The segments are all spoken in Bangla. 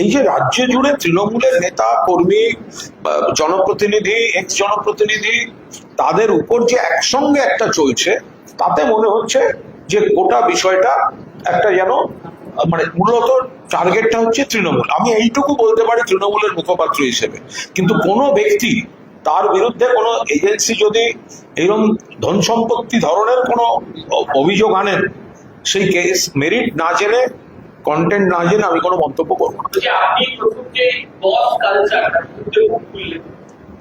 এই যে রাজ্য জুড়ে তৃণমূলের নেতা কর্মী, জনপ্রতিনিধি, এক্স জনপ্রতিনিধি, তাদের উপর যে একসঙ্গে একটা চলছে, তাতে মনে হচ্ছে যে গোটা বিষয়টা একটা যেন মানে মূলত টার্গেটটা হচ্ছে তৃণমূল। আমি এইটুকু বলতে পারি তৃণমূলের মুখপাত্র হিসেবে। কিন্তু কোনো ব্যক্তি, তার বিরুদ্ধে কোনো এজেন্সি যদি এরকম ধন সম্পত্তি ধরনের কোনো অভিযোগ আনেন, সেই কেস মেরিট না জেনে, কন্টেন্ট না জেনে আমি কোনো মন্তব্য করবো না। আপনি প্রথম যে বস কালচারটা খুললেন,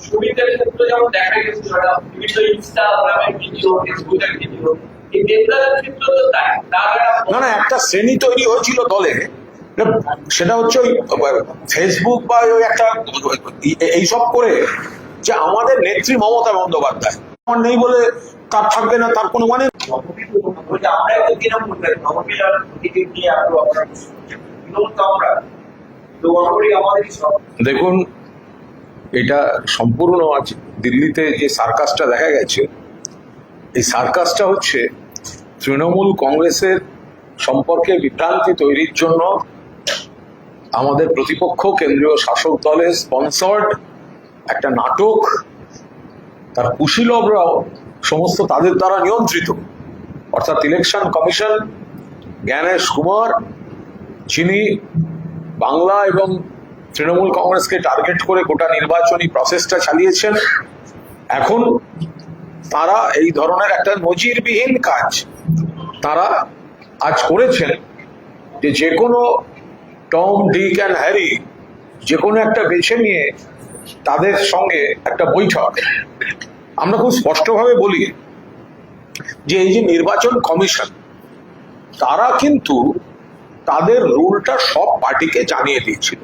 সুবিধার ক্ষেত্রে যেমন দেখা গেছে বিভিন্ন ইনস্টাগ্রামের ভিডিও, ফেসবুকের ভিডিও, এই দেবদাসের ক্ষেত্রে তো তাই। না, একটা শ্রেণী তৈরি হয়েছিল দলে, সেটা হচ্ছে ওই ফেসবুক বা ওই একটা এইসব করে যে আমাদের নেত্রী মমতা বন্দ্যোপাধ্যায় আমার নেই বলে তার থাকবে না, তার কোনো মানে। দেখুন, এটা সম্পূর্ণ আজ দিল্লিতে যে সার্কাসটা দেখা গেছে, এই সার্কাসটা হচ্ছে তৃণমূল কংগ্রেসের সম্পর্কে বিভ্রান্তি তৈরির জন্য আমাদের প্রতিপক্ষ কেন্দ্রীয় শাসক দলের স্পন্সর্ড একটা নাটক। তার কুশীলবরাও সমস্ত তাদের দ্বারা নিয়ন্ত্রিত, অর্থাৎ ইলেকশন কমিশন, জ্ঞানেশ কুমার, যিনি বাংলা এবং তৃণমূল কংগ্রেসকে টার্গেট করে গোটা নির্বাচনী প্রসেসটা চালিয়েছেন। এখন তারা এই ধরনের একটা নজিরবিহীন কাজ তারা আজ করেছেন, যে কোনো টম, ডিক অ্যান্ড হ্যারি যে কোনো একটা বেছে নিয়ে তাদের সঙ্গে একটা বৈঠক। আমরা খুব স্পষ্টভাবে বলি যে এই যে নির্বাচন কমিশন, তারা কিন্তু তাদের রুলটা সব পার্টিকে জানিয়ে দিয়েছিল।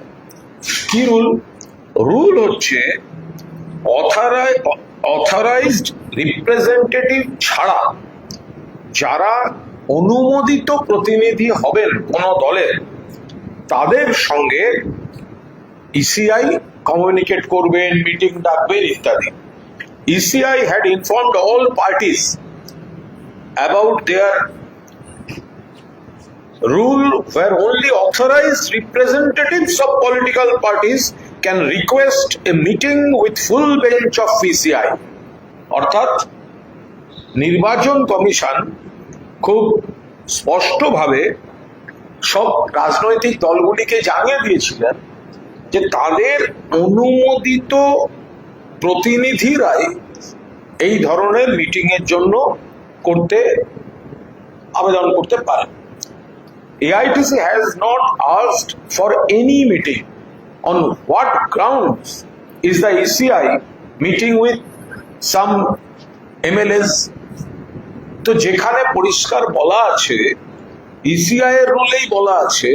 কি রুল? রুল হচ্ছে অথরাইজড রিপ্রেজেন্টেটিভ ছাড়া যারা অনুমোদিত প্রতিনিধি হবেন কোন দলের, তাদের সঙ্গে ইসিআই কমিউনিকেট করবেন, মিটিং ডাকবেন ইত্যাদি। ECI had informed all parties about their rule where only authorized representatives of political parties can request a meeting with full bench of ICI. অর্থাৎ নির্বাচন কমিশন খুব স্পষ্টভাবে সব রাজনৈতিক দলগুলিকে জানিয়ে দিয়েছিলেন যে তাদের অনুমোদিত প্রতিনিধিরাই এই ধরনের মিটিং এর জন্য আবেদন করতে পারে। AITC has not asked for any meeting. On what grounds is the ECI meeting with some MLAs? তো যেখানে পরিষ্কার বলা আছে, ইসিআই এর রুলেই বলা আছে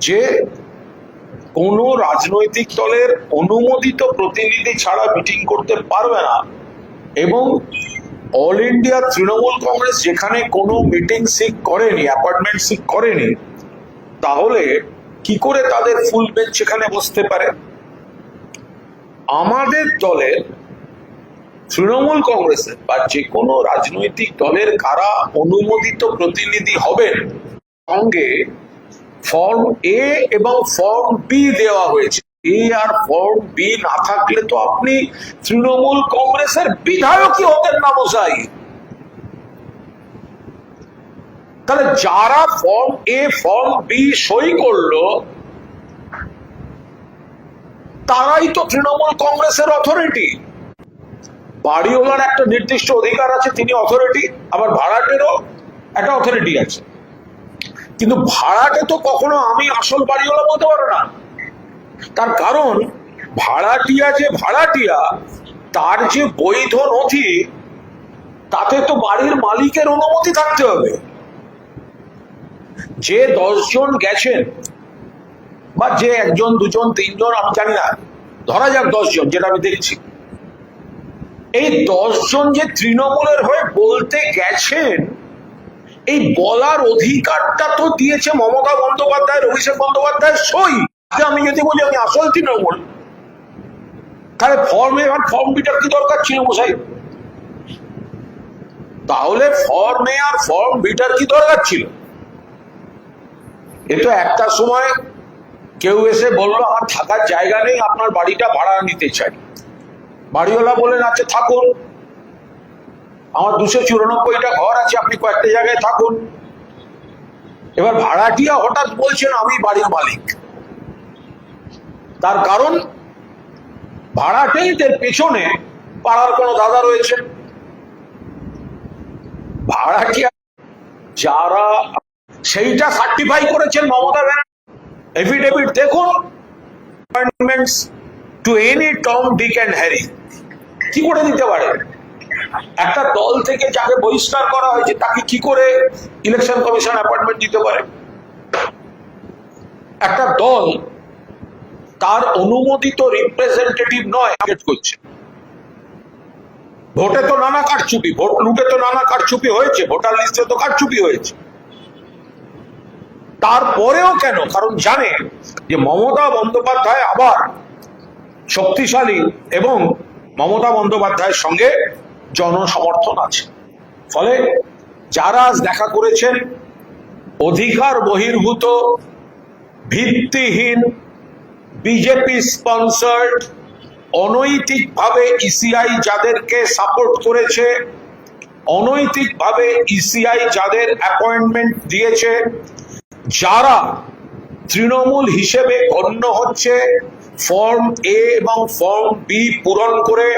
যে কোন রাজনৈতিক দলের অনুমোদিত প্রতিনিধি ছাড়া মিটিং করতে পারবে না, এবং অল ইন্ডিয়া তৃণমূল কংগ্রেস যেখানে কোনো মিটিং সিক করেনি, অ্যাপয়েন্টমেন্ট সিক করেনি, তাহলে কি করে তাদের ফুল বেঞ্চ সেখানে বসতে পারে? আমাদের দলের, তৃণমূল কংগ্রেসের বা যে কোনো রাজনৈতিক দলের কারা অনুমোদিত প্রতিনিধি হবেন, সঙ্গে ফর্ম এ এবং ফর্ম বি দেওয়া হয়েছে। এ আর ফর্ম বি না থাকলে তো আপনি তৃণমূল কংগ্রেসের বিধায়কই হতেন না মশাই। তাহলে যারা ফর্ম এ ফর্ম বি সই করলো, তারাই তো তৃণমূল কংগ্রেসের অথরিটি। বাড়িওয়ালার একটা নির্দিষ্ট অধিকার আছে, তিনি অথরিটি, আবার ভাড়াটেরও একটা অথরিটি আছে। কিন্তু ভাড়াটে তো কখনো আমি আসল বাড়িওয়ালা বলতে পারো না। তার কারণ ভাড়াটিয়া যে ভাড়াটিয়া, তার যে বৈধ নথি, তাতে তো বাড়ির মালিকের অনুমতি থাকতে হবে। যে 10 জন গেছেন, বা যে 1 জন 2 জন 3 জন আমি জানি না, ধরা যাক 10 জন, যেটা আমি দেখছি, এই 10 জন যে তৃণমূলের হয়ে বলতে গেছেন, এই বলার অধিকারটা তো দিয়েছে মমতা বন্দ্যোপাধ্যায়, অভিষেক বন্দ্যোপাধ্যায় সই। আমি যদি বলি আমি আসল তৃণমূল, তাহলে ফর্ম এ আর ফর্ম বিটার কি দরকার ছিল মশাই? তাহলে ফর্ম এ আর ফর্ম বিটার কি দরকার ছিল? এটা একটা সময় কেউ এসে বললো আমার থাকার জায়গা নেই, আপনার বাড়িটা ভাড়া নিতে চাই। বাড়িওয়ালা বললেন আচ্ছা থাকুন, আমার 294টা ঘর আছে, আপনি কয়েকটা জায়গায় থাকুন। এবার ভাড়াটিয়া হঠাৎ বলছেন আমি বাড়ির মালিক। তার কারণ ভাড়াটেদের পেছনে পাড়ার কোনো দাদা রয়েছে। ভাড়াটিয়া যারা সেইটা সার্টিফাই করেছেন মমতা ব্যানার্জি। এফিডেভিট দেখুন, appointments to any Tom Dick and Harry. কি করে দিতে পারে? একটা দল থেকে যাকে বহিষ্কার করা হয়েছে তাকে কি করে ইলেকশন কমিশন অ্যাপয়েন্টমেন্ট দিতে পারে? একটা দল তার অনুমোদিত রিপ্রেজেন্টেটিভ নয় করছে। ভোটে তো নানা কারচুপি, ভোট লুটে তো নানা কারচুপি হয়েছে, ভোটার লিস্টে তো কারচুপি হয়েছে। তারপরেও কেন? কারণ জানে যে মমতা বন্দ্যোপাধ্যায় আবার শক্তিশালী এবং মমতা বন্দ্যোপাধ্যায়ের সঙ্গে জনসমর্থন আছে। ফলে যারা আজ দেখা করেছেন অধিকার বহির্ভূত, ভিত্তিহীন, বিজেপি স্পন্সর্ড, অনৈতিকভাবে ইসিআই যাদেরকে সাপোর্ট করেছে, অনৈতিকভাবে ইসিআই যাদের অ্যাপয়েন্টমেন্ট দিয়েছে, যারা তৃণমূল হিসেবে গণ্য হচ্ছে, ফর্ম এ এবং ফর্ম বি পূরণ করে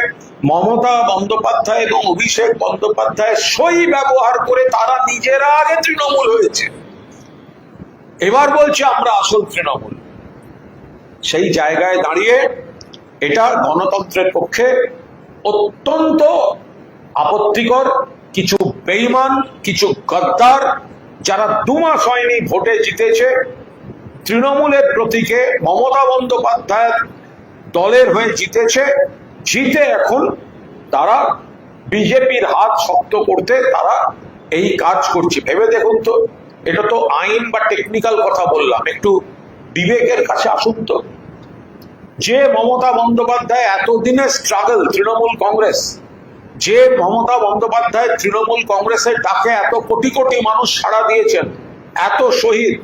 মমতা বন্দ্যোপাধ্যায় এবং অভিষেক বন্দ্যোপাধ্যায়ের সই ব্যবহার করে তারা নিজেরা আগে তৃণমূল হয়েছে, এবার বলছে আমরা আসল তৃণমূল। সেই জায়গায় দাঁড়িয়ে এটা গণতন্ত্রের পক্ষে অত্যন্ত আপত্তিকর। কিছু বেঈমান, কিছু গদ্দার যারা 2 মাস হয়নি ভোটে জিতেছে, তৃণমূলের প্রতীকে মমতা বন্দ্যোপাধ্যায়ের দলের হয়ে জিতেছে, জিতে এখন তারা বিজেপির হাত শক্ত করতে তারা এই কাজ করছে। ভেবে দেখুন তো, এটা তো আইন বা টেকনিক্যাল কথা বললাম, একটু বিবেকের কাছে আসুন তো। যে মমতা বন্দ্যোপাধ্যায় এতদিনের স্ট্রাগল তৃণমূল কংগ্রেস, যে মমতা বন্দ্যোপাধ্যায় তৃণমূল কংগ্রেসের ডাকে এত কোটি কোটি মানুষ সাড়া দিয়েছেন, এত শহীদ,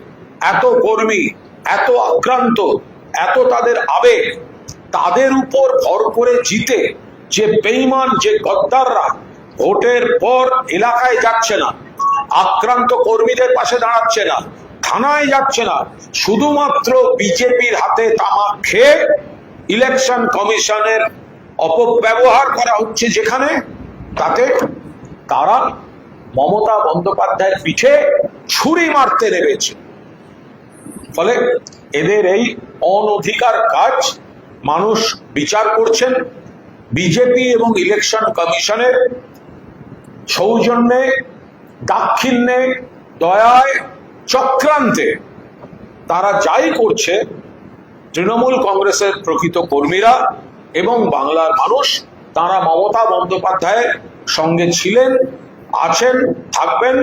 এত কর্মী, এত আক্রান্ত, এত তাদের আবেগ, তাদের উপর ভর করে জিতে যে বেঈমান, যে গদ্দাররা ভোটের পর এলাকায় যাচ্ছে না, আক্রান্ত কর্মীদের পাশে দাঁড়াচ্ছে না, থানায় যাচ্ছে না, শুধুমাত্র বিজেপির হাতে তামাক খেয়ে ইলেকশন কমিশনের অপব্যবহার করা হচ্ছে যেখানে, তাতে তারা মমতা বন্দ্যোপাধ্যায়ের পিঠে ছুরি মারতে নেমেছে। ফলে এদের এই অনধিকার কাজ মানুষ বিচার করছেন। বিজেপি এবং ইলেকশন কমিশনের সৌজন্যে, দাক্ষিণ্যে, দয়ায়, চক্রান্তে তারা যাই করছে, তৃণমূল কংগ্রেসের প্রকৃত কর্মীরা এবং বাংলার মানুষ তারা মমতা বন্দ্যোপাধ্যায়ের সঙ্গে ছিলেন, আছেন, থাকবেন।